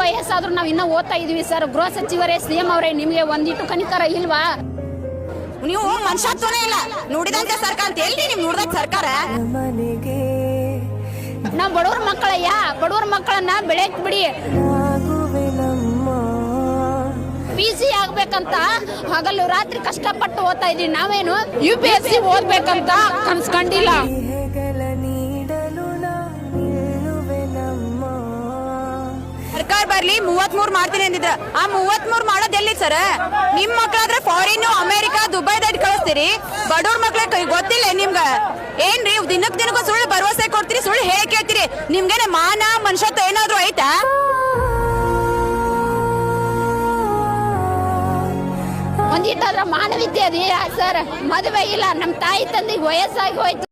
ವಯಸ್ಸಾದ್ರೂ ನಾವು ಇನ್ನೂ ಓದ್ತಾ ಇದೀವಿ ಸರ್. ಗೃಹ ಸಚಿವರೇ, ಸಿಎಂ ಅವರೇ, ನಿಮ್ಗೆ ಒಂದಿಟ್ಟು ಕನಿಕರ ಇಲ್ವಾ? ನೀವು ಮನುಷ್ಯತ್ವನೇ ಇಲ್ಲ. ನುಡಿದಂತೆ ಸರ್ಕಾರ ಅಂತ ಹೇಳಿ ನಿಮ್ ನುಡಿದ ಸರ್ಕಾರ. ನಾವ್ ಬಡವ್ರ ಮಕ್ಕಳಯ್ಯ, ಬಡವ್ರ ಮಕ್ಕಳನ್ನ ಬೆಳೆಯಕ್ ಬಿಡಿ. PG ಆಗ್ಬೇಕಂತ ಹಗಲು ರಾತ್ರಿ ಕಷ್ಟಪಟ್ಟು ಓದ್ತಾ ಇದೀವಿ. ನಾವೇನು UPSC ಓದ್ಬೇಕಂತ ಕನ್ಸ್ಕೊಂಡಿಲ್ಲ. ಸರ್ಕಾರ ಬರ್ಲಿ 33 ಮಾಡ್ತೀನಿ ಅಂದಿದ್ರ. ಆ 33 ಮಾಡೋದ್ ಎಲ್ಲಿ ಸರ್? ನಿಮ್ ಮಕ್ಳಾದ್ರೆ ಫಾರಿನ್, ಅಮೆರಿಕಾ, ದುಬೈ ದಾಟಿ ಕಳಿಸ್ತೀರಿ. ಬಡವ್ರ ಮಕ್ಳ ಗೊತ್ತಿಲ್ಲ ನಿಮ್ಗ ಏನ್ರಿ? ದಿನಕ್ಕೂ ಸುಳ್ಳು ಭರವಸೆ ಕೊಡ್ತೀರಿ, ಸುಳ್ಳು ಹೇಳಿ ಕೇಳ್ತೀರಿ. ನಿಮ್ಗೇನೆ ಮಾನ ಮನುಷ್ಯತ್ವ ಏನಾದ್ರು ಐತಾ? ಒಂದಿಟ್ಟಾದ್ರ ಮಾನವೀಯತೆ ಅದೇ ಸರ್. ಮದುವೆ ಇಲ್ಲ, ನಮ್ ತಾಯಿ ತಂದೆಗೆ ವಯಸ್ಸಾಗಿ ಹೋಯ್ತು.